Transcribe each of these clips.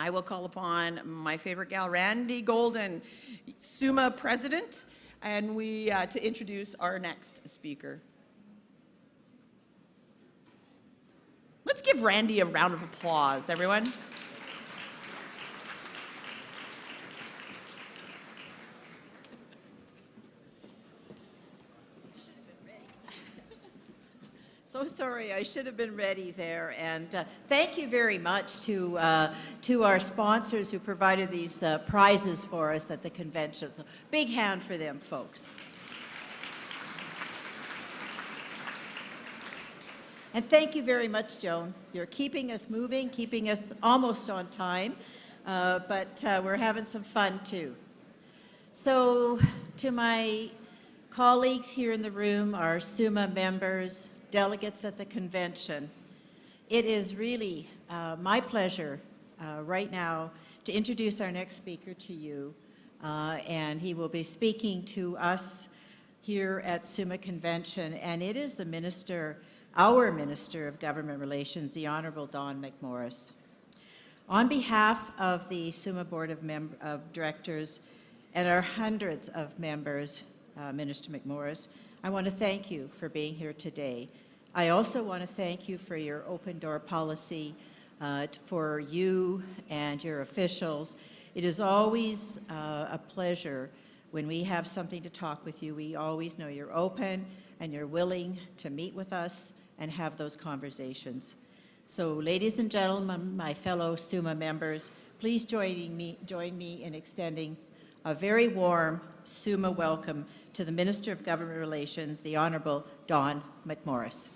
I will call upon my favorite gal, Randy Golden, SUMA president, and to introduce our next speaker. Let's give Randy a round of applause, everyone. So sorry, I should have been ready there. And thank you very much to our sponsors who provided these prizes for us at the convention. So big hand for them, folks. And thank you very much, Joan. You're keeping us moving, keeping us almost on time, but we're having some fun too. So to my colleagues here in the room, our SUMA members, delegates at the convention, it is really my pleasure right now to introduce our next speaker to you, and he will be speaking to us here at SUMA Convention, and it is the Minister, our Minister of Government Relations, the Honourable Don McMorris. On behalf of the SUMA Board of Directors and our hundreds of members, Minister McMorris, I want to thank you for being here today. I also want to thank you for your open door policy for you and your officials. It is always a pleasure when we have something to talk with you. We always know you're open and you're willing to meet with us and have those conversations. So ladies and gentlemen, my fellow SUMA members, please join me in extending a very warm SUMA welcome to the Minister of Government Relations, the Honourable Don McMorris.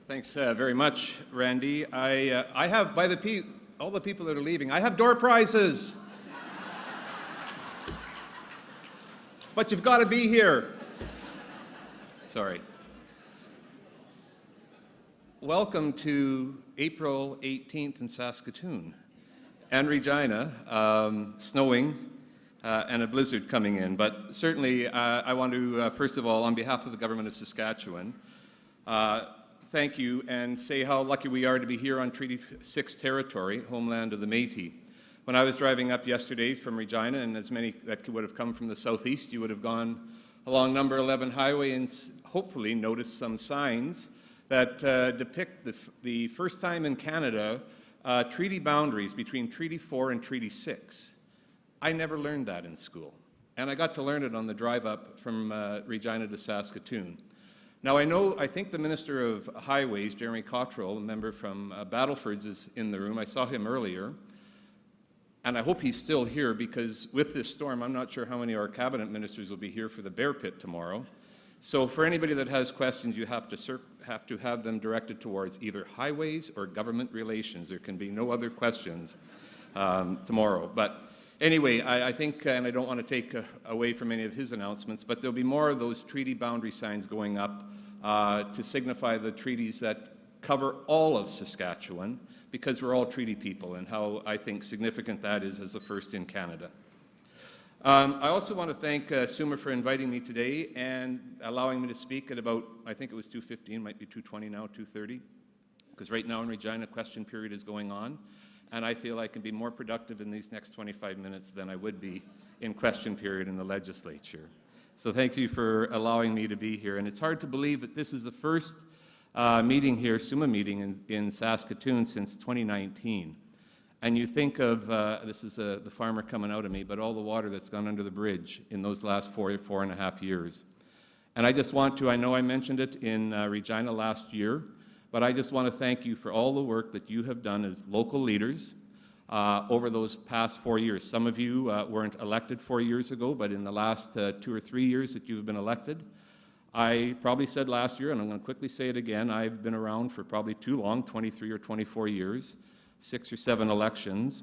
Thanks very much, Randy. I have, by all the people that are leaving, I have door prizes. But you've got to be here. Sorry. Welcome to April 18th in Saskatoon and Regina, snowing and a blizzard coming in. But certainly I want to, first of all, on behalf of the Government of Saskatchewan, thank you and say how lucky we are to be here on Treaty 6 territory, homeland of the Métis. When I was driving up yesterday from Regina, and as many that would have come from the southeast, you would have gone along number 11 highway and hopefully noticed some signs that depict the first time in Canada treaty boundaries between Treaty 4 and Treaty 6. I never learned that in school, and I got to learn it on the drive up from Regina to Saskatoon. Now I think the Minister of Highways, Jeremy Cottrell, a member from Battleford's, is in the room. I saw him earlier. And I hope he's still here because with this storm, I'm not sure how many of our cabinet ministers will be here for the Bear Pit tomorrow. So for anybody that has questions, you have to have them directed towards either highways or government relations. There can be no other questions tomorrow. But anyway, I think, and I don't want to take away from any of his announcements, but there'll be more of those treaty boundary signs going up to signify the treaties that cover all of Saskatchewan, because we're all treaty people, and how I think significant that is as the first in Canada. I also want to thank SUMA for inviting me today and allowing me to speak at about, I think it was 2:15, might be 2:20 now, 2:30, because right now in Regina, question period is going on, and I feel I can be more productive in these next 25 minutes than I would be in question period in the legislature. So thank you for allowing me to be here, and it's hard to believe that this is the first meeting here, SUMA meeting in Saskatoon since 2019. And you think of, this is the farmer coming out of me, but all the water that's gone under the bridge in those last four and a half years. And I just want to, I know I mentioned it in Regina last year, but I just want to thank you for all the work that you have done as local leaders over those past 4 years. Some of you weren't elected 4 years ago, but in the last 2 or 3 years that you've been elected, I probably said last year, and I'm going to quickly say it again, I've been around for probably too long, 23 or 24 years, 6 or 7 elections,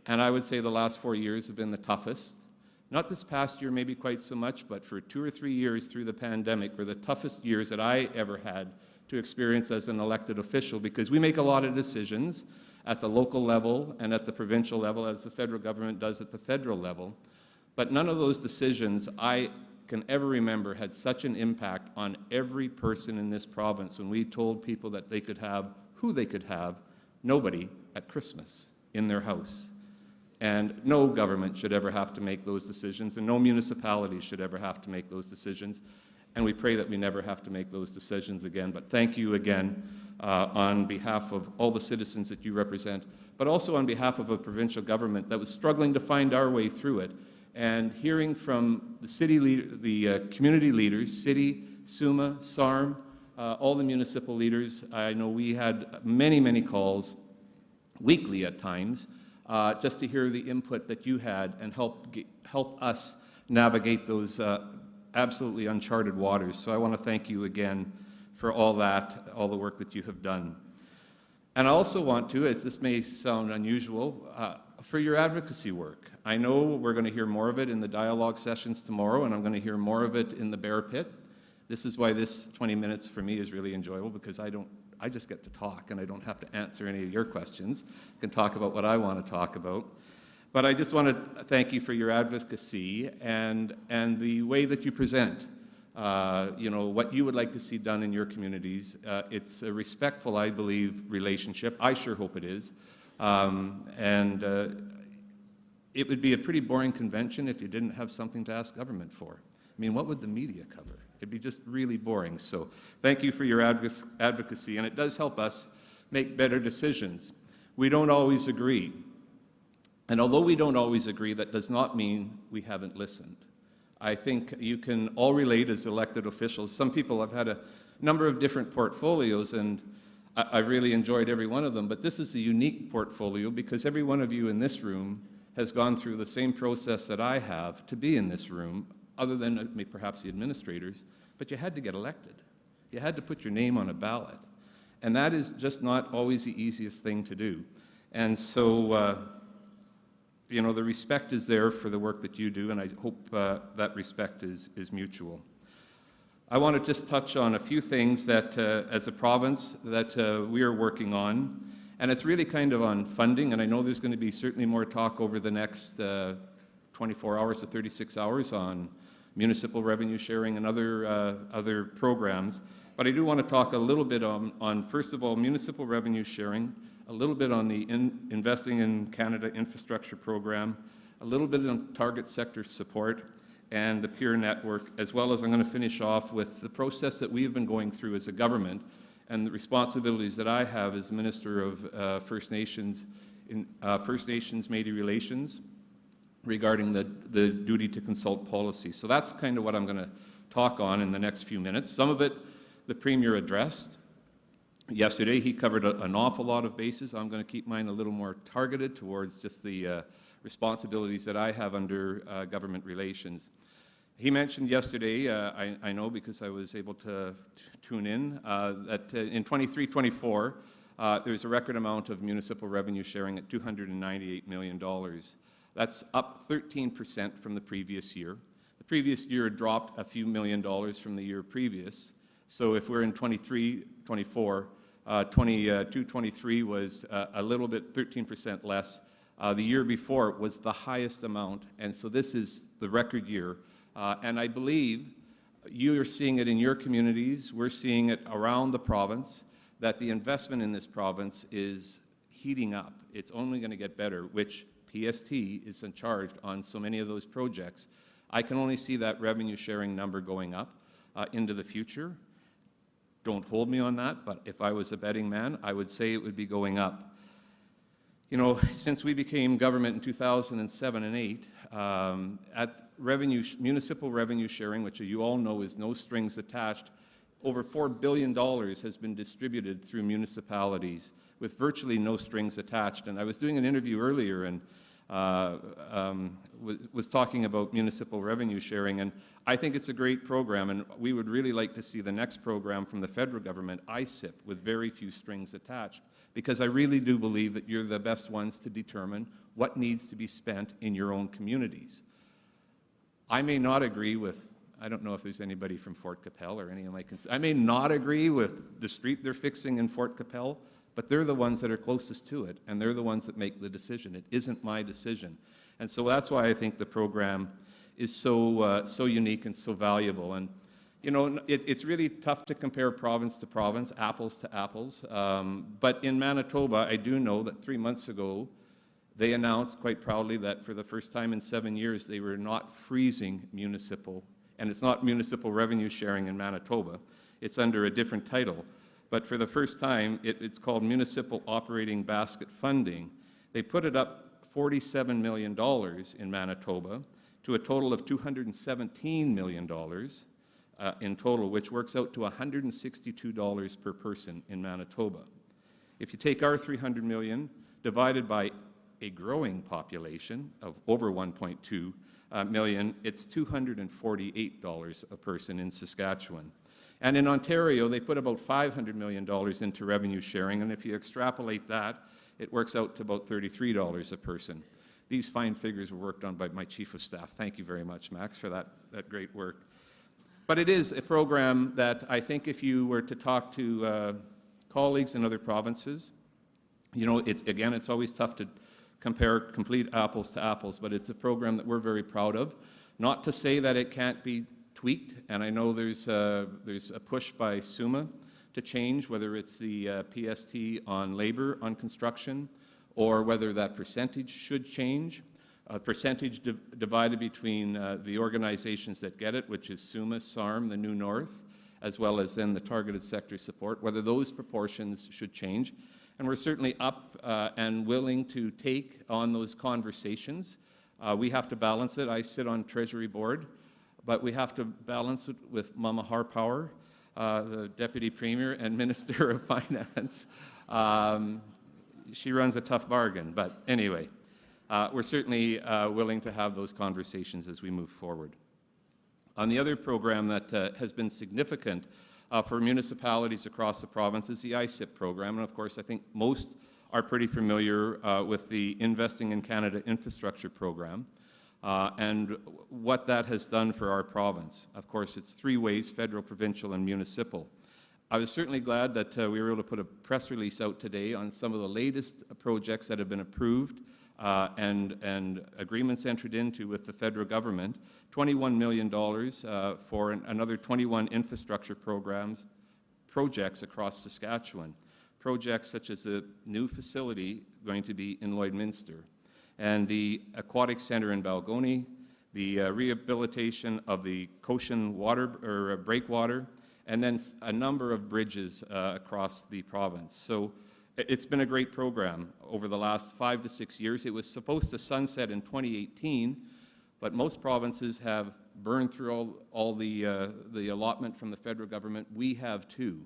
and I would say the last 4 years have been the toughest. Not this past year maybe quite so much, but for 2 or 3 years through the pandemic were the toughest years that I ever had to experience as an elected official, because we make a lot of decisions at the local level and at the provincial level, as the federal government does at the federal level, but none of those decisions I can ever remember had such an impact on every person in this province when we told people that they could have who they could have, nobody at Christmas in their house. And no government should ever have to make those decisions, and no municipality should ever have to make those decisions. And we pray that we never have to make those decisions again. But thank you again on behalf of all the citizens that you represent, but also on behalf of a provincial government that was struggling to find our way through it. And hearing from the city community leaders, city, SUMA, SARM, all the municipal leaders, I know we had many, many calls, weekly at times, just to hear the input that you had and help us navigate those absolutely uncharted waters. So I want to thank you again for all that, all the work that you have done. And I also want to, as this may sound unusual, for your advocacy work. I know we're going to hear more of it in the dialogue sessions tomorrow, and I'm going to hear more of it in the Bear Pit. This is why this 20 minutes for me is really enjoyable, because I just get to talk, and I don't have to answer any of your questions. I can talk about what I want to talk about. But I just want to thank you for your advocacy and the way that you present, what you would like to see done in your communities. It's a respectful, I believe, relationship. I sure hope it is. It would be a pretty boring convention if you didn't have something to ask government for. I mean, what would the media cover? It'd be just really boring. So thank you for your advocacy, and it does help us make better decisions. We don't always agree. And although we don't always agree, that does not mean we haven't listened. I think you can all relate as elected officials. Some people have had a number of different portfolios, and I really enjoyed every one of them, but this is a unique portfolio because every one of you in this room has gone through the same process that I have to be in this room, other than perhaps the administrators, but you had to get elected. You had to put your name on a ballot. And that is just not always the easiest thing to do. And so, the respect is there for the work that you do, and I hope that respect is mutual. I want to just touch on a few things that, as a province, that we are working on. And it's really kind of on funding, and I know there's going to be certainly more talk over the next 24 hours to 36 hours on municipal revenue sharing and other programs. But I do want to talk a little bit on first of all, municipal revenue sharing, a little bit on the Investing in Canada infrastructure program, a little bit on target sector support, and the peer network, as well as I'm going to finish off with the process that we've been going through as a government and the responsibilities that I have as Minister of First Nations Métis Relations regarding the duty to consult policy. So that's kind of what I'm going to talk on in the next few minutes. Some of it the Premier addressed. Yesterday he covered an awful lot of bases. I'm going to keep mine a little more targeted towards just the responsibilities that I have under government relations. He mentioned yesterday, I know because I was able to tune in, that in 23-24, there's a record amount of municipal revenue sharing at $298 million. That's up 13% from the previous year. The previous year dropped a few $1,000,000 from the year previous. So if we're in 23-24, 22-23 was a little bit, 13% less. The year before was the highest amount, and so this is the record year. And I believe you are seeing it in your communities, we're seeing it around the province, that the investment in this province is heating up. It's only going to get better, which PST is in charge on so many of those projects. I can only see that revenue sharing number going up into the future. Don't hold me on that, but if I was a betting man, I would say it would be going up. You know, since we became government in 2007 and 8, at municipal revenue sharing, which you all know is no strings attached, over $4 billion has been distributed through municipalities with virtually no strings attached. And I was doing an interview earlier and was talking about municipal revenue sharing, and I think it's a great program, and we would really like to see the next program from the federal government, ISIP, with very few strings attached, because I really do believe that you're the best ones to determine what needs to be spent in your own communities. I may not agree with, I don't know if there's anybody from Fort Capel or any of my, I may not agree with the street they're fixing in Fort Capel, but they're the ones that are closest to it, and they're the ones that make the decision. It isn't my decision. And so that's why I think the program is so unique and so valuable. And you know, it's really tough to compare province to province, apples to apples. But in Manitoba, I do know that 3 months ago, they announced quite proudly that for the first time in 7 years, they were not freezing municipal, and it's not municipal revenue sharing in Manitoba. It's under a different title. But for the first time, it's called Municipal Operating Basket Funding. They put it up $47 million in Manitoba to a total of $217 million in total, which works out to $162 per person in Manitoba. If you take our $300 million divided by a growing population of over 1.2 million, it's $248 a person in Saskatchewan. And in Ontario, they put about $500 million into revenue sharing, and if you extrapolate that, it works out to about $33 a person. These fine figures were worked on by my Chief of Staff. Thank you very much, Max, for that great work. But it is a program that I think if you were to talk to colleagues in other provinces, you know, it's always tough to compare complete apples to apples, but it's a program that we're very proud of. Not to say that it can't be tweaked, and I know there's a push by SUMA to change, whether it's the PST on labor, on construction, or whether that percentage should change. Percentage divided between the organizations that get it, which is SUMA, SARM, the New North, as well as then the targeted sector support, whether those proportions should change. And we're certainly up and willing to take on those conversations. We have to balance it. I sit on Treasury Board, but we have to balance it with Mama Harpower, the Deputy Premier and Minister of Finance. She runs a tough bargain, but anyway. We're certainly willing to have those conversations as we move forward. On the other program that has been significant for municipalities across the province is the ISIP program, and of course I think most are pretty familiar with the Investing in Canada Infrastructure program and what that has done for our province. Of course, it's three ways: federal, provincial, and municipal. I was certainly glad that we were able to put a press release out today on some of the latest projects that have been approved and agreements entered into with the federal government, $21 million for another 21 infrastructure projects across Saskatchewan. Projects such as the new facility going to be in Lloydminster, and the Aquatic Centre in Balgony, the rehabilitation of the Cochin breakwater, and then a number of bridges across the province. So it's been a great program over the last 5 to 6 years. It was supposed to sunset in 2018, but most provinces have burned through all the allotment from the federal government. We have too.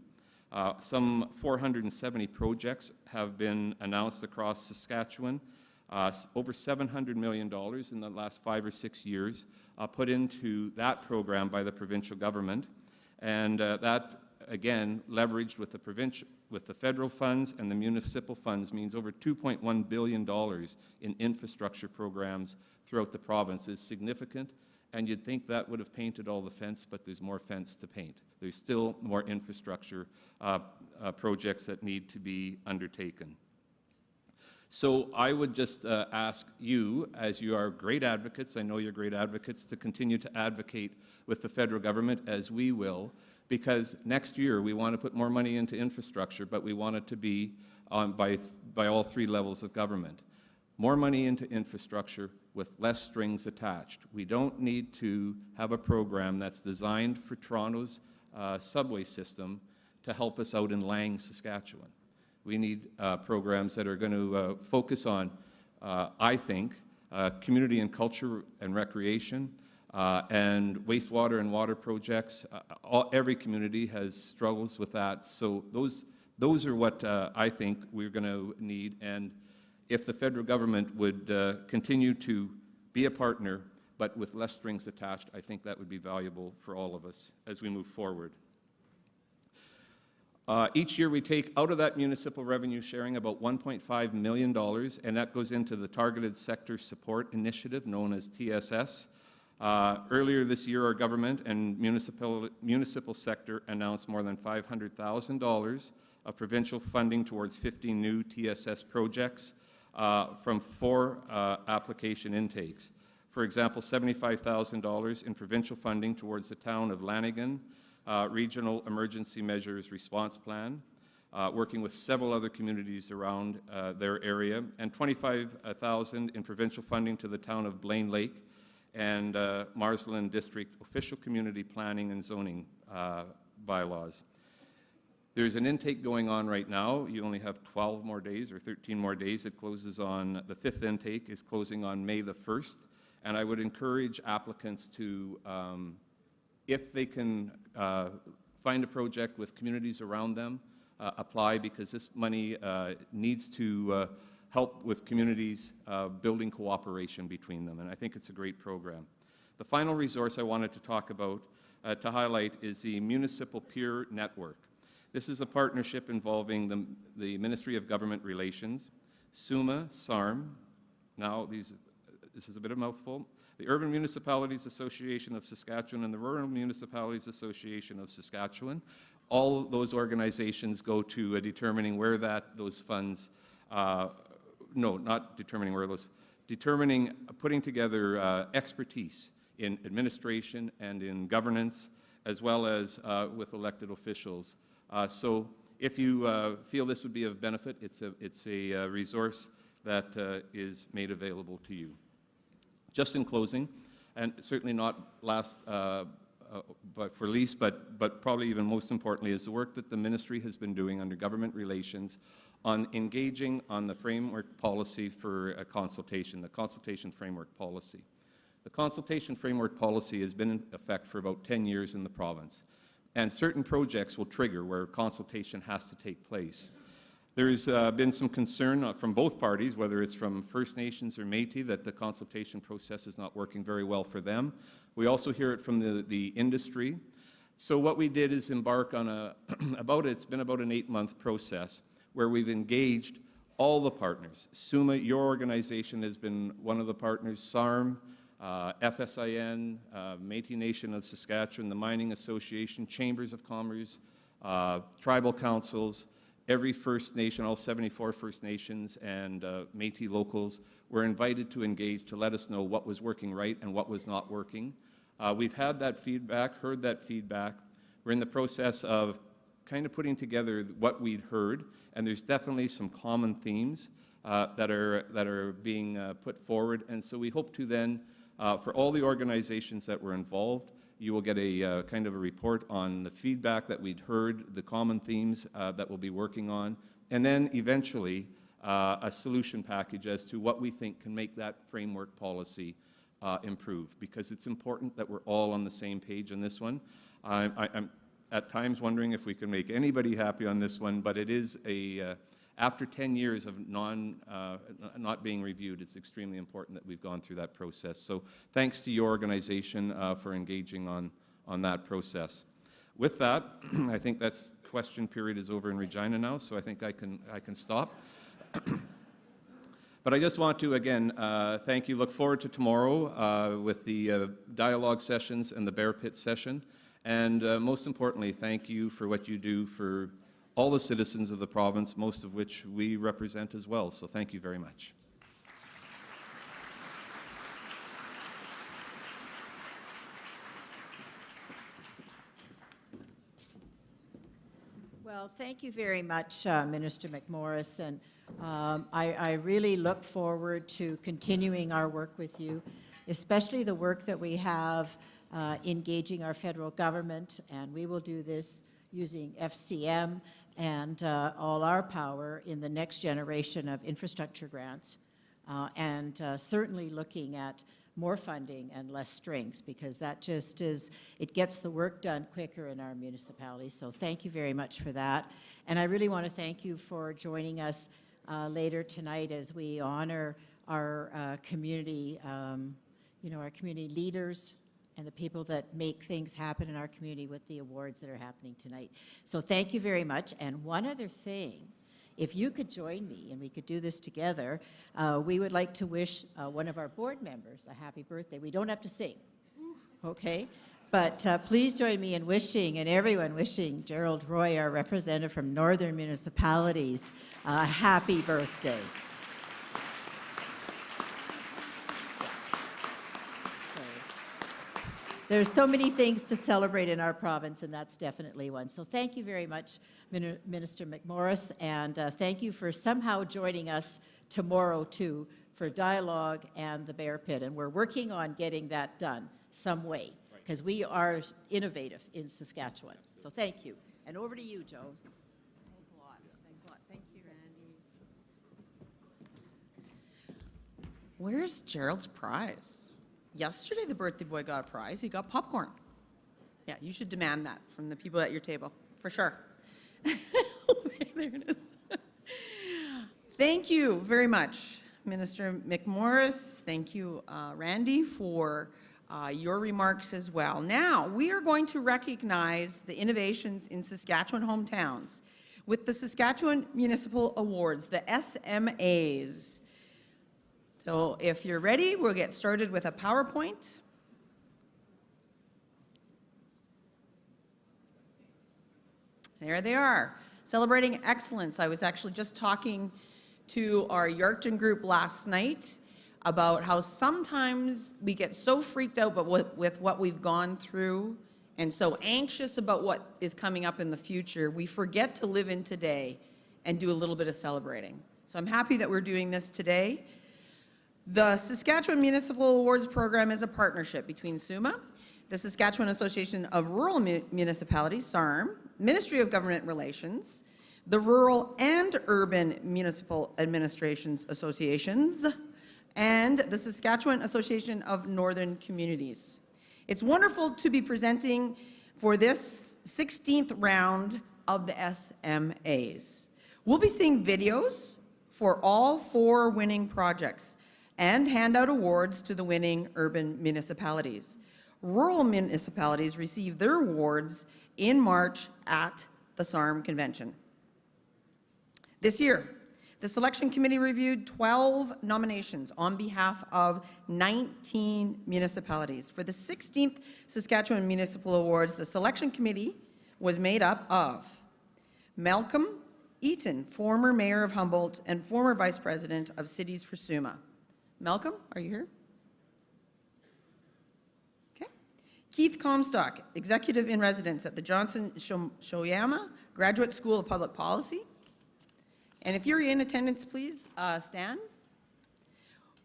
Some 470 projects have been announced across Saskatchewan. Over $700 million in the last 5 or 6 years put into that program by the provincial government, and that again leveraged with the federal funds and the municipal funds means over $2.1 billion in infrastructure programs throughout the province is significant, and you'd think that would have painted all the fence, but there's more fence to paint. There's still more infrastructure projects that need to be undertaken. So I would just ask you, as you are great advocates, I know you're great advocates, to continue to advocate with the federal government as we will, because next year we want to put more money into infrastructure, but we want it to be by all three levels of government. More money into infrastructure with less strings attached. We don't need to have a program that's designed for Toronto's subway system to help us out in Lang, Saskatchewan. We need programs that are going to focus on, I think, community and culture and recreation, and wastewater and water projects. Every community has struggles with that. So those are what I think we're going to need. And if the federal government would continue to be a partner, but with less strings attached, I think that would be valuable for all of us as we move forward. Each year we take out of that municipal revenue sharing about $1.5 million, and that goes into the Targeted Sector Support Initiative, known as TSS. Earlier this year, our government and municipal sector announced more than $500,000 of provincial funding towards 50 new TSS projects from 4 application intakes. For example, $75,000 in provincial funding towards the town of Lanigan Regional Emergency Measures Response Plan, working with several other communities around their area, and $25,000 in provincial funding to the town of Blaine Lake and Marsland District Official Community Planning and Zoning bylaws. There's an intake going on right now. You only have 12 more days or 13 more days. It closes on, the 5th intake is closing on May the 1st. And I would encourage applicants to, if they can find a project with communities around them, apply, because this money needs to help with communities building cooperation between them. And I think it's a great program. The final resource I wanted to talk about, to highlight, is the Municipal Peer Network. This is a partnership involving the Ministry of Government Relations, SUMA, SARM, now this is a bit of a mouthful, the Urban Municipalities Association of Saskatchewan and the Rural Municipalities Association of Saskatchewan. All those organizations go to determining where those funds, putting together expertise in administration and in governance, as well as with elected officials. So if you feel this would be of benefit, it's a resource that is made available to you. Just in closing, and certainly not last but for least, but probably even most importantly, is the work that the ministry has been doing under government relations on engaging on the framework policy for a consultation, the consultation framework policy. The consultation framework policy has been in effect for about 10 years in the province, and certain projects will trigger where consultation has to take place. There's been some concern from both parties, whether it's from First Nations or Métis, that the consultation process is not working very well for them. We also hear it from the industry. So what we did is embark on it's been about an 8-month process where we've engaged all the partners. SUMA, your organization, has been one of the partners, SARM, FSIN, Métis Nation of Saskatchewan, the Mining Association, Chambers of Commerce, tribal councils, every First Nation, all 74 First Nations and Métis locals were invited to engage to let us know what was working right and what was not working. We've had that feedback, heard that feedback. We're in the process of kind of putting together what we'd heard, and there's definitely some common themes that are being put forward. And so we hope to then, for all the organizations that were involved, you will get a kind of a report on the feedback that we'd heard, the common themes that we'll be working on, and then eventually a solution package as to what we think can make that framework policy improve, because it's important that we're all on the same page on this one. I'm at times wondering if we can make anybody happy on this one, but it is after 10 years of not being reviewed, it's extremely important that we've gone through that process. So thanks to your organization for engaging on that process. With that, I think that's question period is over in Regina now, so I think I can stop. But I just want to, again, thank you. Look forward to tomorrow with the dialogue sessions and the Bear Pit session. And most importantly, thank you for what you do for all the citizens of the province, most of which we represent as well. So thank you very much. Well, thank you very much, Minister McMorris, and I really look forward to continuing our work with you, especially the work that we have engaging our federal government, and we will do this using FCM and all our power in the next generation of infrastructure grants, and certainly looking at more funding and less strings, because that just is, it gets the work done quicker in our municipalities. So thank you very much for that. And I really want to thank you for joining us later tonight as we honor our community, our community leaders and the people that make things happen in our community with the awards that are happening tonight. So thank you very much. And one other thing, if you could join me and we could do this together, we would like to wish one of our board members a happy birthday. We don't have to sing, okay? But please join me in wishing, and everyone wishing, Gerald Roy, our representative from Northern Municipalities, a happy birthday. There's so many things to celebrate in our province, and that's definitely one. So thank you very much, Minister McMorris, and thank you for somehow joining us tomorrow, too, for dialogue and the Bear Pit. And we're working on getting that done some way, because we are innovative in Saskatchewan. So thank you. And over to you, Joe. Thanks a lot. Thanks a lot. Thank you, Randy. Where's Gerald's prize? Yesterday, the birthday boy got a prize. He got popcorn. Yeah, you should demand that from the people at your table, for sure. There it is. Thank you very much, Minister McMorris. Thank you, Randy, for your remarks as well. Now, we are going to recognize the innovations in Saskatchewan hometowns with the Saskatchewan Municipal Awards, the SMAs. So if you're ready, we'll get started with a PowerPoint. There they are, celebrating excellence. I was actually just talking to our Yarkton group last night about how sometimes we get so freaked out with what we've gone through and so anxious about what is coming up in the future, we forget to live in today and do a little bit of celebrating. So I'm happy that we're doing this today. The Saskatchewan Municipal Awards Program is a partnership between SUMA, the Saskatchewan Association of Rural Municipalities, SARM, Ministry of Government Relations, the Rural and Urban Municipal Administrations Associations, and the Saskatchewan Association of Northern Communities. It's wonderful to be presenting for this 16th round of the SMAs. We'll be seeing videos for all 4 winning projects and hand out awards to the winning urban municipalities. Rural municipalities receive their awards in March at the SARM convention. This year, the selection committee reviewed 12 nominations on behalf of 19 municipalities. For the 16th Saskatchewan Municipal Awards, the selection committee was made up of Malcolm Eaton, former mayor of Humboldt and former vice president of Cities for SUMA. Malcolm, are you here? Okay. Keith Comstock, executive in residence at the Johnson Shoyama Graduate School of Public Policy. And if you're in attendance, please stand.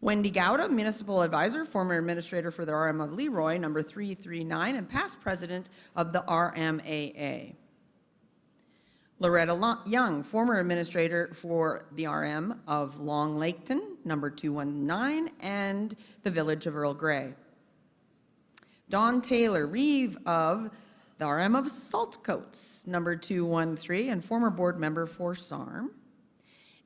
Wendy Gowda, municipal advisor, former administrator for the RM of Leroy, number 339, and past president of the RMAA. Loretta Young, former administrator for the RM of Long Laketon, number 219, and the village of Earl Grey. Dawn Taylor, Reeve of the RM of Saltcoats, number 213, and former board member for SARM.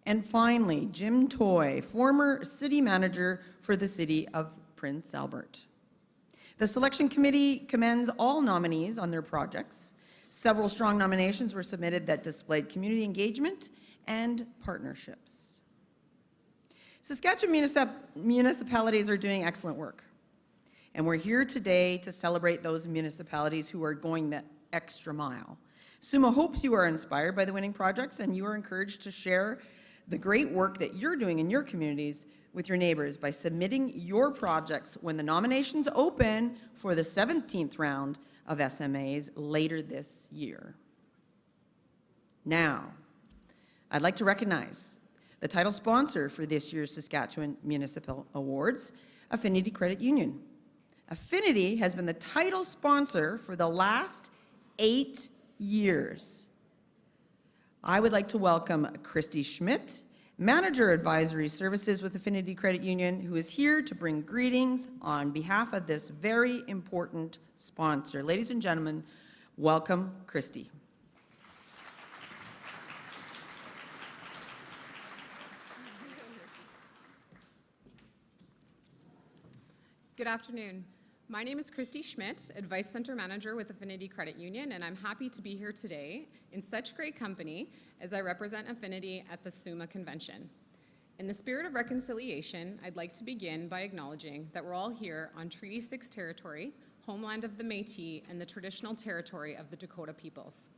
And finally, Jim Toy, former city manager for the city of Prince Albert. The selection committee commends all nominees on their projects. Several strong nominations were submitted that displayed community engagement and partnerships. Saskatchewan municipalities are doing excellent work. And we're here today to celebrate those municipalities who are going the extra mile. SUMA hopes you are inspired by the winning projects and you are encouraged to share the great work that you're doing in your communities with your neighbors by submitting your projects when the nominations open for the 17th round of SMAs later this year. Now, I'd like to recognize the title sponsor for this year's Saskatchewan Municipal Awards, Affinity Credit Union. Affinity has been the title sponsor for the last 8 years. I would like to welcome Christy Schmidt, Manager Advisory Services with Affinity Credit Union, who is here to bring greetings on behalf of this very important sponsor. Ladies and gentlemen, welcome Christy. Good afternoon. My name is Christy Schmidt, Advice Center Manager with Affinity Credit Union, and I'm happy to be here today in such great company as I represent Affinity at the SUMA convention. In the spirit of reconciliation, I'd like to begin by acknowledging that we're all here on Treaty 6 territory, homeland of the Métis, and the traditional territory of the Dakota peoples.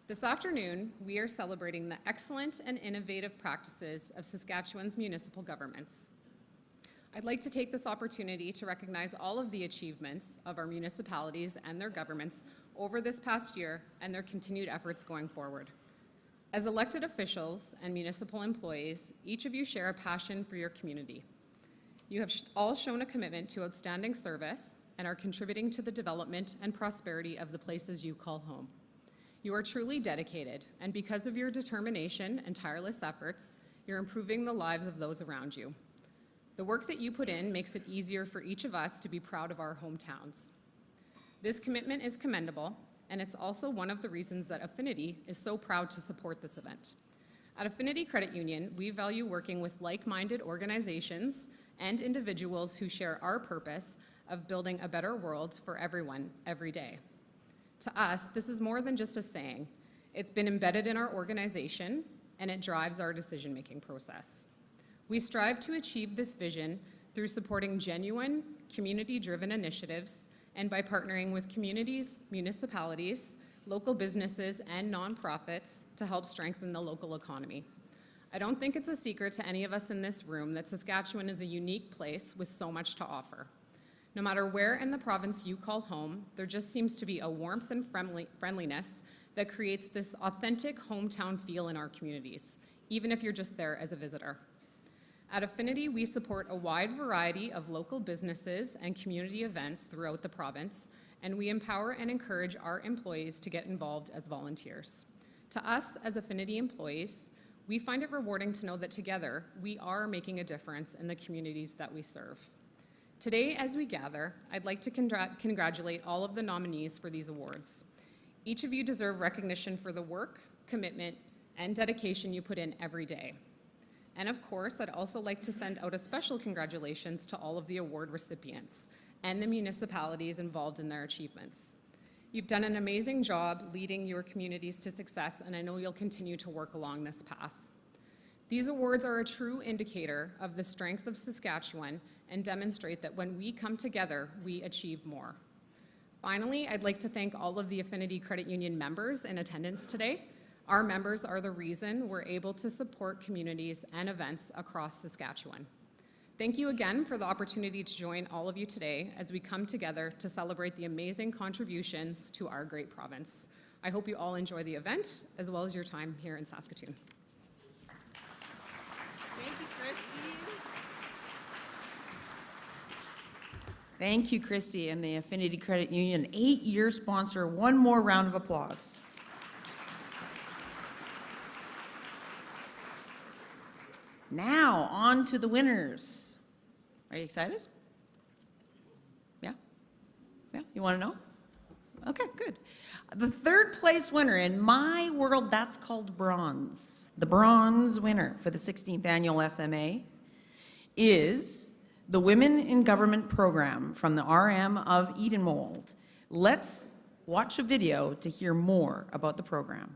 This afternoon, we are celebrating the excellent and innovative practices of Saskatchewan's municipal governments. I'd like to take this opportunity to recognize all of the achievements of our municipalities and their governments over this past year and their continued efforts going forward. As elected officials and municipal employees, each of you share a passion for your community. You have all shown a commitment to outstanding service and are contributing to the development and prosperity of the places you call home. You are truly dedicated, and because of your determination and tireless efforts, you're improving the lives of those around you. The work that you put in makes it easier for each of us to be proud of our hometowns. This commitment is commendable, and it's also one of the reasons that Affinity is so proud to support this event. At Affinity Credit Union, we value working with like-minded organizations and individuals who share our purpose of building a better world for everyone, every day. To us, this is more than just a saying. It's been embedded in our organization, and it drives our decision-making process. We strive to achieve this vision through supporting genuine, community-driven initiatives and by partnering with communities, municipalities, local businesses, and nonprofits to help strengthen the local economy. I don't think it's a secret to any of us in this room that Saskatchewan is a unique place with so much to offer. No matter where in the province you call home, there just seems to be a warmth and friendliness that creates this authentic hometown feel in our communities, even if you're just there as a visitor. At Affinity, we support a wide variety of local businesses and community events throughout the province, and we empower and encourage our employees to get involved as volunteers. To us, as Affinity employees, we find it rewarding to know that together, we are making a difference in the communities that we serve. Today, as we gather, I'd like to congratulate all of the nominees for these awards. Each of you deserve recognition for the work, commitment, and dedication you put in every day. And of course, I'd also like to send out a special congratulations to all of the award recipients and the municipalities involved in their achievements. You've done an amazing job leading your communities to success, and I know you'll continue to work along this path. These awards are a true indicator of the strength of Saskatchewan and demonstrate that when we come together, we achieve more. Finally, I'd like to thank all of the Affinity Credit Union members in attendance today. Our members are the reason we're able to support communities and events across Saskatchewan. Thank you again for the opportunity to join all of you today as we come together to celebrate the amazing contributions to our great province. I hope you all enjoy the event as well as your time here in Saskatoon. Thank you, Christy. Thank you, Christy, and the Affinity Credit Union, 8-year sponsor. One more round of applause. Now, on to the winners. Are you excited? Yeah? Yeah, you want to know? Okay, good. The third place winner in my world, that's called bronze. The bronze winner for the 16th annual SMA is the Women in Government program from the RM of Edenwold. Let's watch a video to hear more about the program.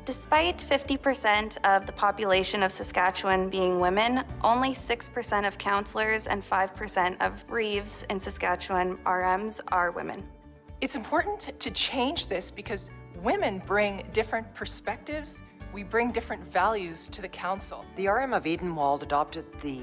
Despite 50% of the population of Saskatchewan being women, only 6% of councillors and 5% of reeves in Saskatchewan RMs are women. It's important to change this because women bring different perspectives, we bring different values to the council. The RM of Edenwold adopted the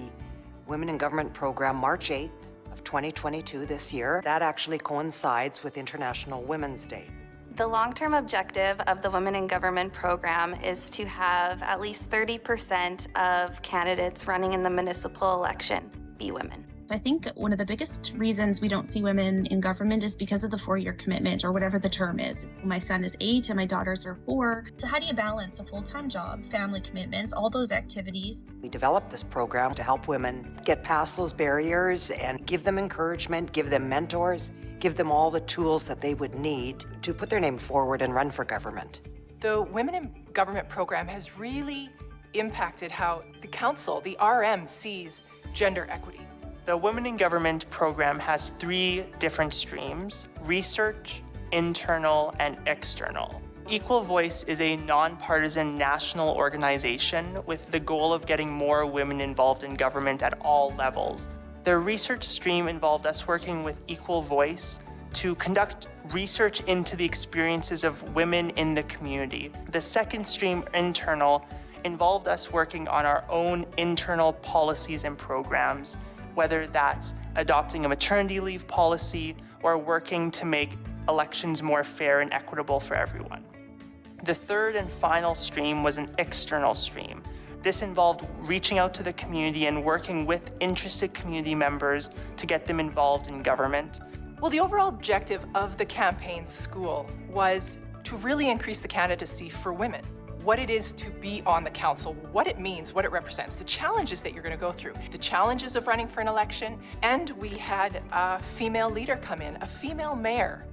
Women in Government program March 8th of 2022 this year. That actually coincides with International Women's Day. The long-term objective of the Women in Government program is to have at least 30% of candidates running in the municipal election be women. I think one of the biggest reasons we don't see women in government is because of the 4-year commitment, or whatever the term is. My son is 8 and my daughters are 4. So how do you balance a full-time job, family commitments, all those activities? We developed this program to help women get past those barriers and give them encouragement, give them mentors, give them all the tools that they would need to put their name forward and run for government. The Women in Government program has really impacted how the council, the RM, sees gender equity. The Women in Government program has 3 different streams: research, internal, and external. Equal Voice is a nonpartisan national organization with the goal of getting more women involved in government at all levels. The research stream involved us working with Equal Voice to conduct research into the experiences of women in the community. The second stream, internal, involved us working on our own internal policies and programs, whether that's adopting a maternity leave policy or working to make elections more fair and equitable for everyone. The third and final stream was an external stream. This involved reaching out to the community and working with interested community members to get them involved in government. Well, the overall objective of the campaign school was to really increase the candidacy for women. What it is to be on the council, what it means, what it represents, the challenges that you're going to go through, the challenges of running for an election. And we had a female leader come in, a female mayor.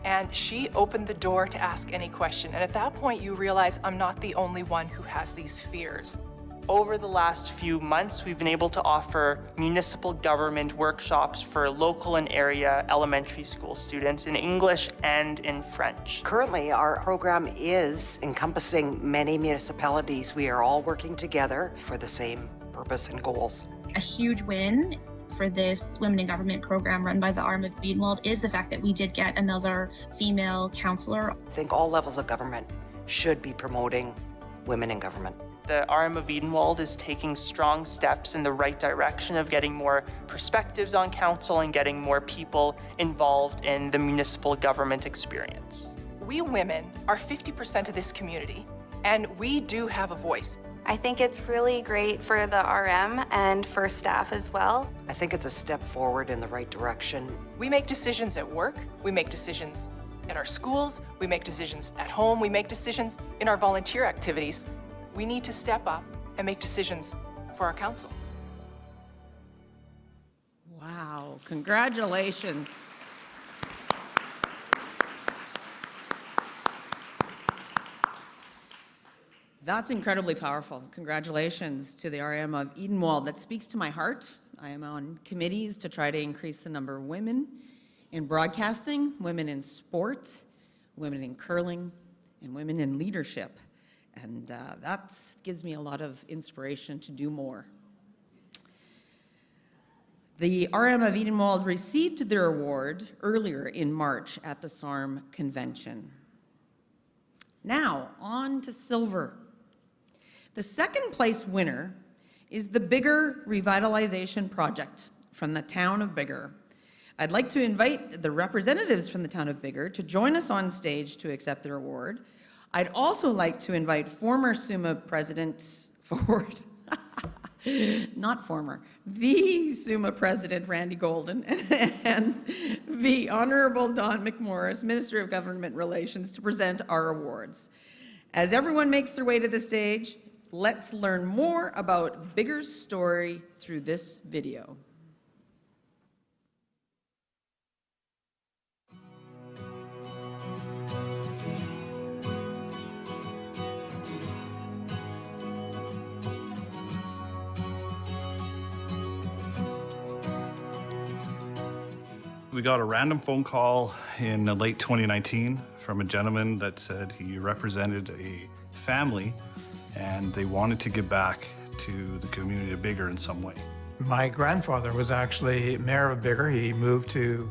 And she opened the door to ask any question. And at that point, you realize I'm not the only one who has these fears. Over the last few months, we've been able to offer municipal government workshops for local and area elementary school students in English and in French. Currently, our program is encompassing many municipalities. We are all working together for the same purpose and goals. A huge win for this Women in Government program run by the arm of Biedenwald is the fact that we did get another female councillor. I think all levels of government should be promoting women in government. The RM of Edenwald is taking strong steps in the right direction of getting more perspectives on council and getting more people involved in the municipal government experience. We women are 50% of this community, and we do have a voice. I think it's really great for the RM and for staff as well. I think it's a step forward in the right direction. We make decisions at work, we make decisions at our schools, we make decisions at home, we make decisions in our volunteer activities. We need to step up and make decisions for our council. Wow, congratulations. That's incredibly powerful. Congratulations to the RM of Edenwald. That speaks to my heart. I am on committees to try to increase the number of women in broadcasting, women in sport, women in curling, and women in leadership. And that gives me a lot of inspiration to do more. The RM of Edenwald received their award earlier in March at the SARM convention. Now, on to silver. The second place winner is the Bigger Revitalization Project from the town of Bigger. I'd like to invite the representatives from the town of Bigger to join us on stage to accept their award. I'd also like to invite former SUMA president forward, not former, the SUMA president, Randy Golden, and the Honorable Don McMorris, Minister of Government Relations, to present our awards. As everyone makes their way to the stage, let's learn more about Bigger's story through this video. We got a random phone call in late 2019 from a gentleman that said he represented a family and they wanted to give back to the community of Bigger in some way. My grandfather was actually mayor of Bigger. He moved to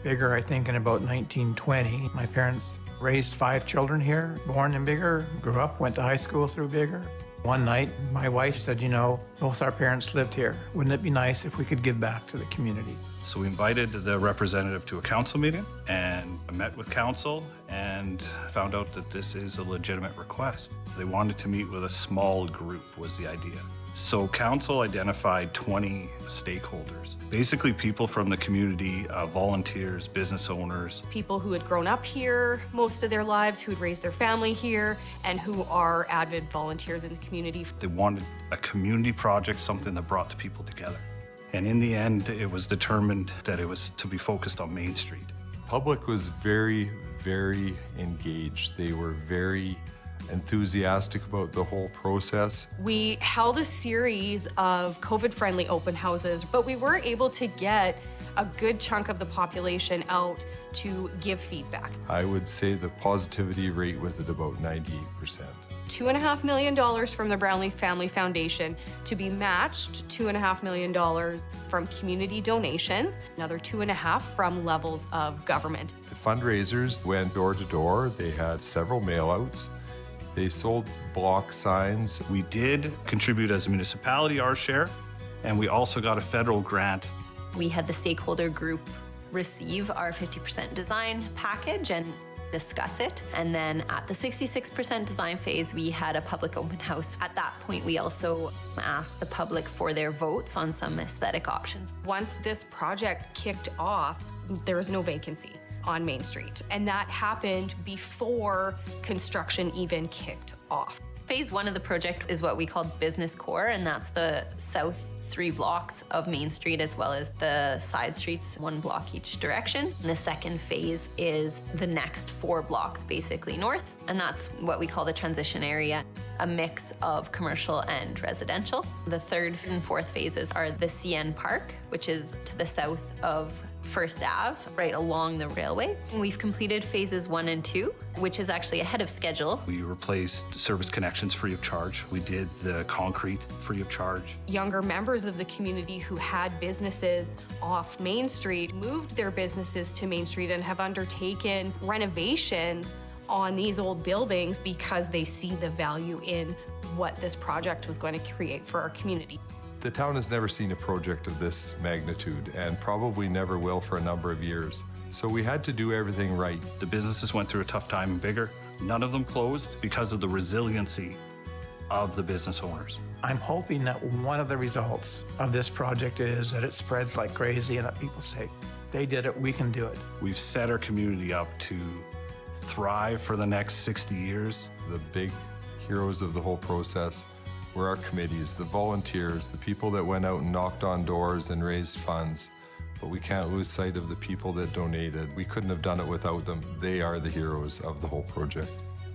Bigger, I think, in about 1920. My parents raised 5 children here, born in Bigger, grew up, went to high school through Bigger. One night, my wife said, you know, both our parents lived here. Wouldn't it be nice if we could give back to the community? So we invited the representative to a council meeting and I met with council and found out that this is a legitimate request. They wanted to meet with a small group was the idea. So council identified 20 stakeholders, basically people from the community, volunteers, business owners. People who had grown up here most of their lives, who had raised their family here, and who are avid volunteers in the community. They wanted a community project, something that brought the people together. And in the end, it was determined that it was to be focused on Main Street. Public was very, very engaged. They were very enthusiastic about the whole process. We held a series of COVID-friendly open houses, but we were able to get a good chunk of the population out to give feedback. I would say the positivity rate was at about 98%. $2.5 million from the Brownlee Family Foundation to be matched $2.5 million from community donations, another $2.5 million from levels of government. The fundraisers went door to door. They had several mailouts. They sold block signs. We did contribute as a municipality our share, and we also got a federal grant. We had the stakeholder group receive our 50% design package and discuss it. And then at the 66% design phase, we had a public open house. At that point, we also asked the public for their votes on some aesthetic options. Once this project kicked off, there was no vacancy on Main Street. And that happened before construction even kicked off. Phase 1 of the project is what we called Business Core, and that's the south 3 blocks of Main Street as well as the side streets, 1 block each direction. And the second phase is the next 4 blocks basically north, and that's what we call the transition area, a mix of commercial and residential. The third and fourth phases are the CN Park, which is to the south of First Ave, right along the railway. We've completed phases 1 and 2, which is actually ahead of schedule. We replaced service connections free of charge. We did the concrete free of charge. Younger members of the community who had businesses off Main Street moved their businesses to Main Street and have undertaken renovations on these old buildings because they see the value in what this project was going to create for our community. The town has never seen a project of this magnitude and probably never will for a number of years. So we had to do everything right. The businesses went through a tough time in Bigger. None of them closed because of the resiliency of the business owners. I'm hoping that one of the results of this project is that it spreads like crazy and that people say, they did it, we can do it. We've set our community up to thrive for the next 60 years. The big heroes of the whole process were our committees, the volunteers, the people that went out and knocked on doors and raised funds. But we can't lose sight of the people that donated. We couldn't have done it without them. They are the heroes of the whole project.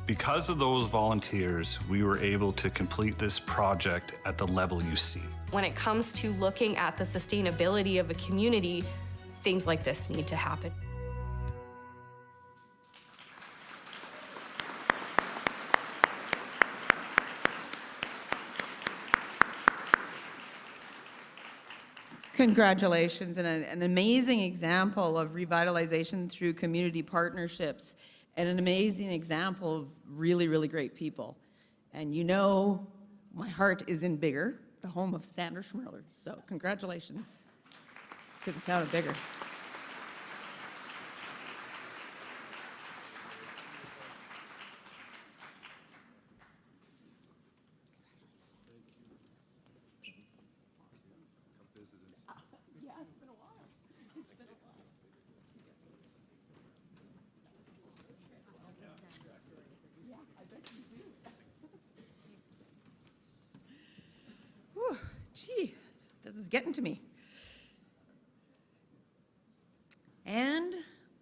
Because of those volunteers, we were able to complete this project at the level you see. When it comes to looking at the sustainability of a community, things like this need to happen. Congratulations, and an amazing example of revitalization through community partnerships, and an amazing example of really, really great people. And you know, my heart is in Bigger, the home of Sandra Schmirler. So congratulations to the town of Bigger. Whew, gee, this is getting to me. And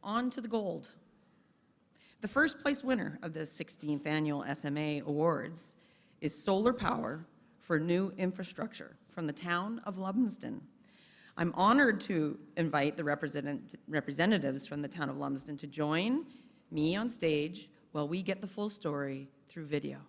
on to the gold. The first place winner of the 16th annual SMA Awards is solar power for new infrastructure from the town of Lumsden. I'm honored to invite the representatives from the town of Lumsden to join me on stage while we get the full story through video.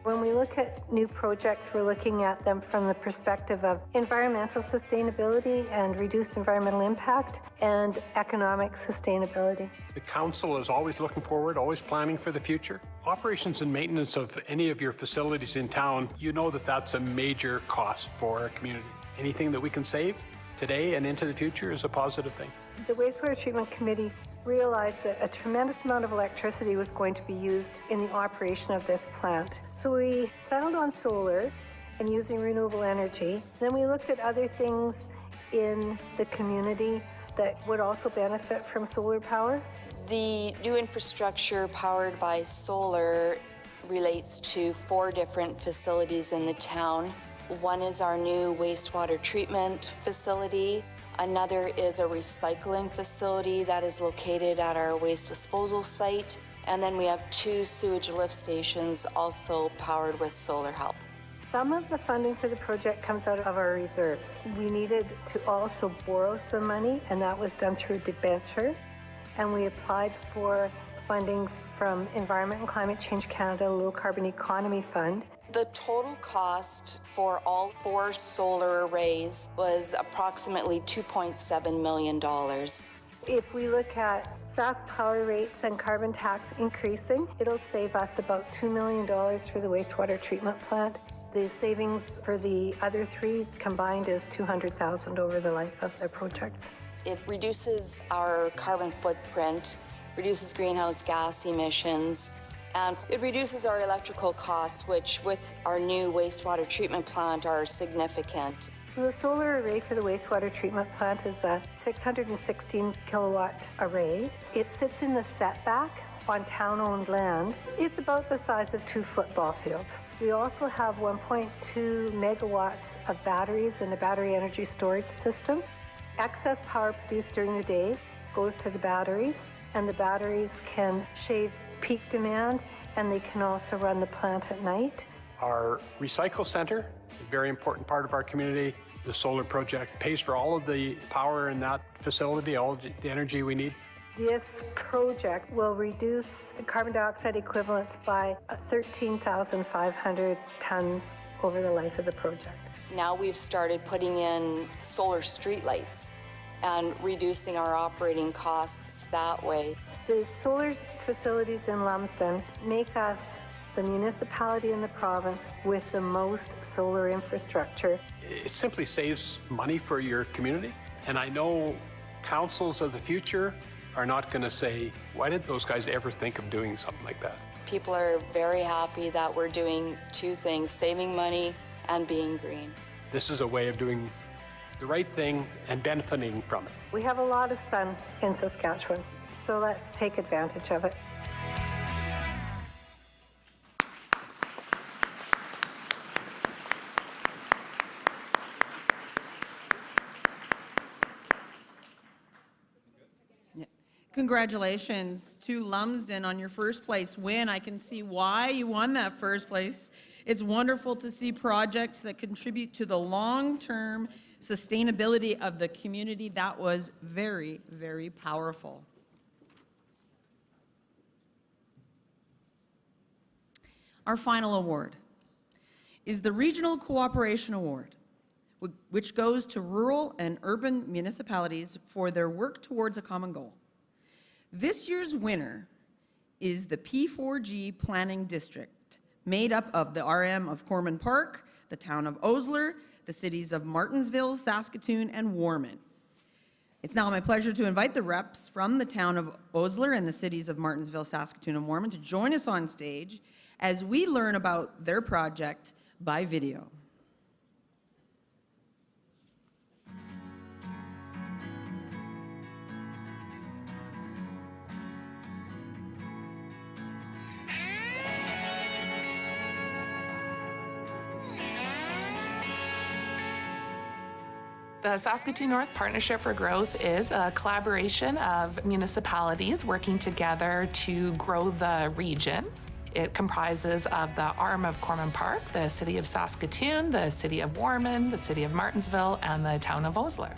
When we look at new projects, we're looking at them from the perspective of environmental sustainability and reduced environmental impact and economic sustainability. The council is always looking forward, always planning for the future. Operations and maintenance of any of your facilities in town, you know that that's a major cost for our community. Anything that we can save today and into the future is a positive thing. The Wastewater Treatment Committee realized that a tremendous amount of electricity was going to be used in the operation of this plant. So we settled on solar and using renewable energy. Then we looked at other things in the community that would also benefit from solar power. The new infrastructure powered by solar relates to 4 different facilities in the town. One is our new wastewater treatment facility. Another is a recycling facility that is located at our waste disposal site. And then we have 2 sewage lift stations also powered with solar help. Some of the funding for the project comes out of our reserves. We needed to also borrow some money, and that was done through a debenture. And we applied for funding from Environment and Climate Change Canada Low Carbon Economy Fund. The total cost for all 4 solar arrays was approximately $2.7 million. If we look at SAS power rates and carbon tax increasing, it'll save us about $2 million for the wastewater treatment plant. The savings for the other 3 combined is $200,000 over the life of their projects. It reduces our carbon footprint, reduces greenhouse gas emissions, and it reduces our electrical costs, which with our new wastewater treatment plant are significant. The solar array for the wastewater treatment plant is a 616 kilowatt array. It sits in the setback on town-owned land. It's about the size of 2 football fields. We also have 1.2 megawatts of batteries in the battery energy storage system. Excess power produced during the day goes to the batteries, and the batteries can shave peak demand, and they can also run the plant at night. Our recycle center, a very important part of our community. The solar project pays for all of the power in that facility, all of the energy we need. This project will reduce carbon dioxide equivalents by 13,500 tons over the life of the project. Now we've started putting in solar streetlights and reducing our operating costs that way. The solar facilities in Lumsden make us the municipality in the province with the most solar infrastructure. It simply saves money for your community. And I know councils of the future are not going to say, why did those guys ever think of doing something like that? People are very happy that we're doing 2 things, saving money and being green. This is a way of doing the right thing and benefiting from it. We have a lot of sun in Saskatchewan, so let's take advantage of it. Congratulations to Lumsden on your first place win. I can see why you won that first place. It's wonderful to see projects that contribute to the long-term sustainability of the community. That was very, very powerful. Our final award is the Regional Cooperation Award, which goes to rural and urban municipalities for their work towards a common goal. This year's winner is the P4G Planning District, made up of the RM of Corman Park, the town of Osler, the cities of Martensville, Saskatoon, and Warman. It's now my pleasure to invite the reps from the town of Osler and the cities of Martensville, Saskatoon, and Warman to join us on stage as we learn about their project by video. The Saskatoon North Partnership for Growth is a collaboration of municipalities working together to grow the region. It comprises of the arm of Corman Park, the city of Saskatoon, the city of Warman, the city of Martensville, and the town of Osler.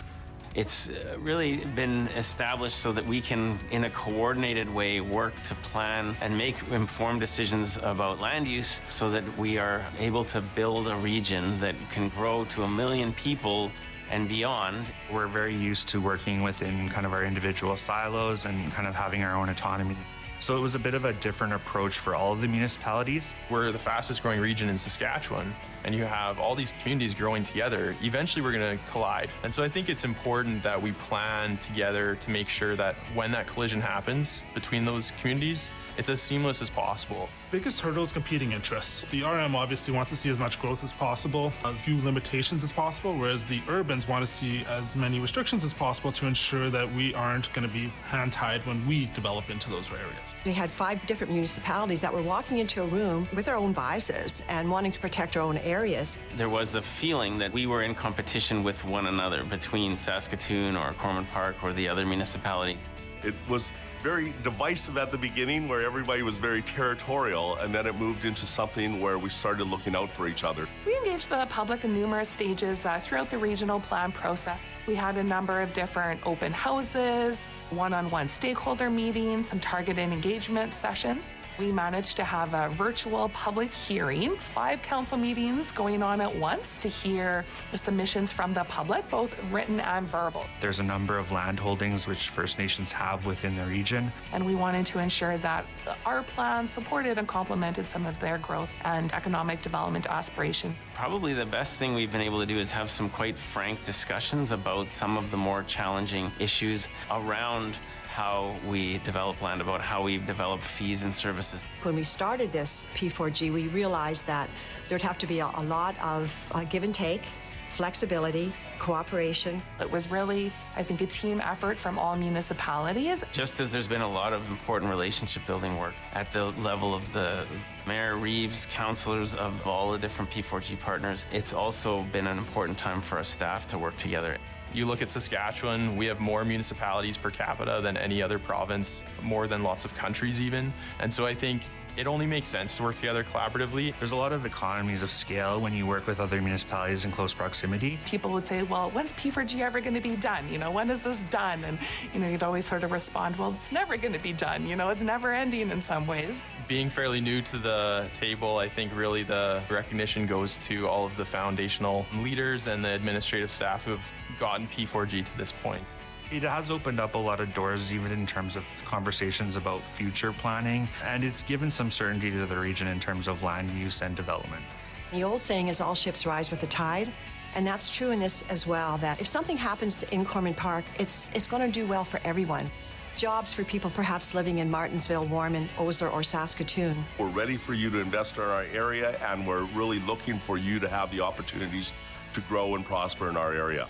It's really been established so that we can, in a coordinated way, work to plan and make informed decisions about land use so that we are able to build a region that can grow to 1 million people and beyond. We're very used to working within kind of our individual silos and kind of having our own autonomy. So it was a bit of a different approach for all of the municipalities. We're the fastest growing region in Saskatchewan, and you have all these communities growing together. Eventually we're going to collide. And so I think it's important that we plan together to make sure that when that collision happens between those communities, it's as seamless as possible. Biggest hurdle is competing interests. The RM obviously wants to see as much growth as possible, as few limitations as possible, whereas the urbans want to see as many restrictions as possible to ensure that we aren't going to be hand-tied when we develop into those areas. awards. We had 5 different municipalities that were walking into a room with their own biases and wanting to protect our own areas. There was the feeling that we were in competition with one another between Saskatoon or Corman Park or the other municipalities. It was very divisive at the beginning where everybody was very territorial, and then it moved into something where we started looking out for each other. We engaged the public in numerous stages throughout the regional plan process. We had a number of different open houses, one-on-one stakeholder meetings, some targeted engagement sessions. We managed to have a virtual public hearing, 5 council meetings going on at once to hear the submissions from the public, both written and verbal. There's a number of land holdings which First Nations have within the region. And we wanted to ensure that our plan supported and complemented some of their growth and economic development aspirations. Probably the best thing we've been able to do is have some quite frank discussions about some of the more challenging issues around how we develop land, about how we develop fees and services. When we started this P4G, we realized that there'd have to be a lot of give and take, flexibility, cooperation. It was really, I think, a team effort from all municipalities. Just as there's been a lot of important relationship building work at the level of the Mayor, Reeves, councillors of all the different P4G partners, it's also been an important time for our staff to work together. You look at Saskatchewan, we have more municipalities per capita than any other province, more than lots of countries even. And so I think it only makes sense to work together collaboratively. There's a lot of economies of scale when you work with other municipalities in close proximity. People would say, well, when's P4G ever going to be done? You know, when is this done? And, you know, you'd always sort of respond, well, it's never going to be done. You know, it's never ending in some ways. Being fairly new to the table, I think really the recognition goes to all of the foundational leaders and the administrative staff who have gotten P4G to this point. It has opened up a lot of doors, even in terms of conversations about future planning, and it's given some certainty to the region in terms of land use and development. The old saying is all ships rise with the tide, and that's true in this as well, that if something happens in Corman Park, it's going to do well for everyone. Jobs for people perhaps living in Martensville, Warman, Osler, or Saskatoon. We're ready for you to invest in our area, and we're really looking for you to have the opportunities to grow and prosper in our area.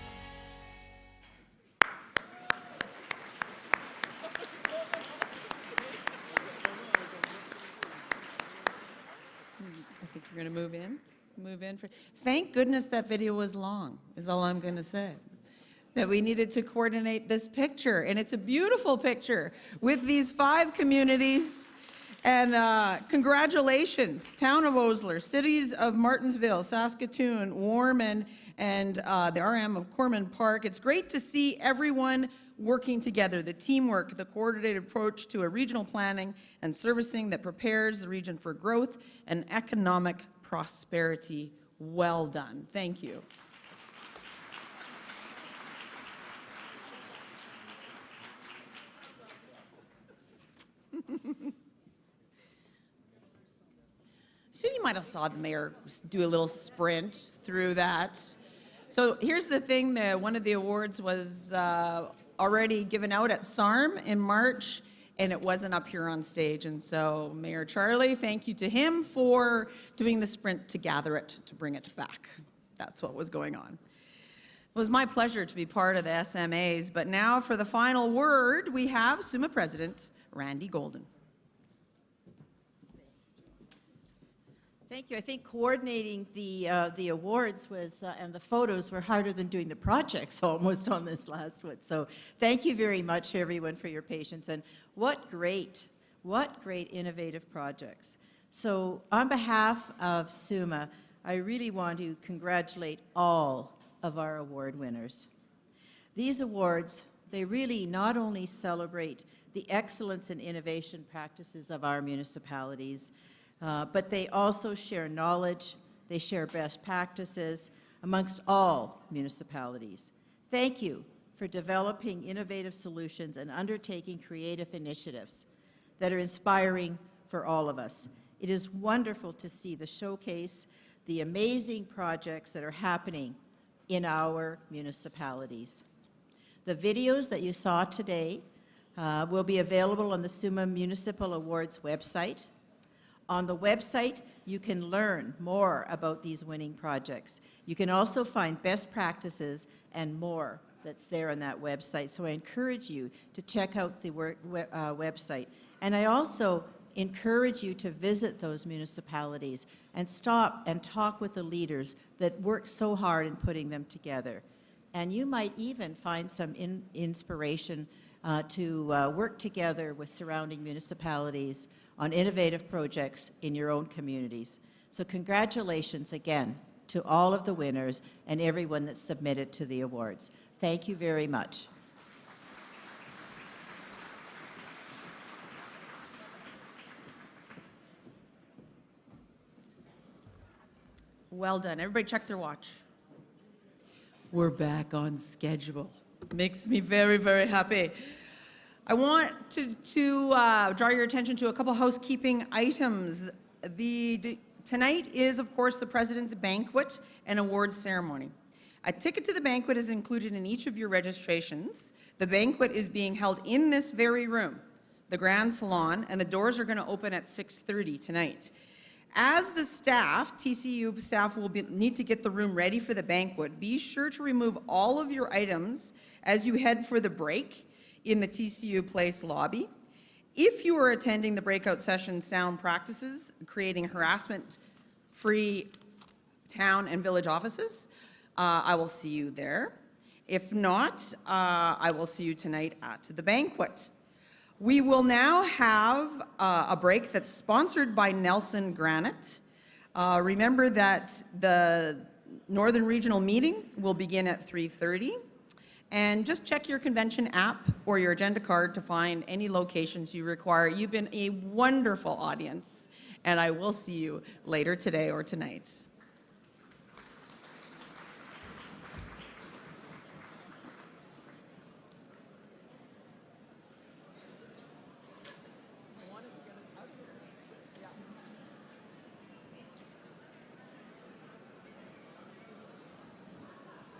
I think you're going to move in. Thank goodness that video was long, is all I'm going to say. That we needed to coordinate this picture. And it's a beautiful picture with these 5 communities. And congratulations, Town of Osler, cities of Martensville, Saskatoon, Warman, and the RM of Corman Park. It's great to see everyone working together, the teamwork, the coordinated approach to a regional planning and servicing that prepares the region for growth and economic prosperity. Well done. Thank you. So you might have saw the mayor do a little sprint through that. So here's the thing, one of the awards was already given out at SARM in March, and it wasn't up here on stage. And so Mayor Charlie, thank you to him for doing the sprint to gather it, to bring it back. That's what was going on. It was my pleasure to be part of the SMAs, but now for the final word, we have SUMA President Randy Golden. Thank you. I think coordinating the awards was and the photos were harder than doing the projects almost on this last one. So thank you very much, everyone, for your patience. And what great innovative projects. So on behalf of SUMA, I really want to congratulate all of our award winners. These awards, they really not only celebrate the excellence and innovation practices of our municipalities, but they also share knowledge, they share best practices amongst all municipalities. Thank you for developing innovative solutions and undertaking creative initiatives that are inspiring for all of us. It is wonderful to see the showcase, the amazing projects that are happening in our municipalities. The videos that you saw today will be available on the SUMA Municipal Awards website. On the website, you can learn more about these winning projects. You can also find best practices and more that's there on that website. So I encourage you to check out the website. And I also encourage you to visit those municipalities and stop and talk with the leaders that work so hard in putting them together. And you might even find some inspiration to work together with surrounding municipalities on innovative projects in your own communities. So congratulations again to all of the winners and everyone that submitted to the awards. Thank you very much. Well done. Everybody check their watch. We're back on schedule. Makes me very, very happy. I want to draw your attention to a couple housekeeping items. Tonight is, of course, the President's Banquet and Awards Ceremony. A ticket to the banquet is included in each of your registrations. The banquet is being held in this very room, the Grand Salon, and the doors are going to open at 6:30 tonight. As the staff, TCU staff will need to get the room ready for the banquet. Be sure to remove all of your items as you head for the break in the TCU Place lobby. If you are attending the breakout session sound practices, creating harassment-free town and village offices, I will see you there. If not, I will see you tonight at the banquet. We will now have a break that's sponsored by Nelson Granite. Remember that the Northern Regional meeting will begin at 3:30. And just check your convention app or your agenda card to find any locations you require. You've been a wonderful audience, and I will see you later today or tonight.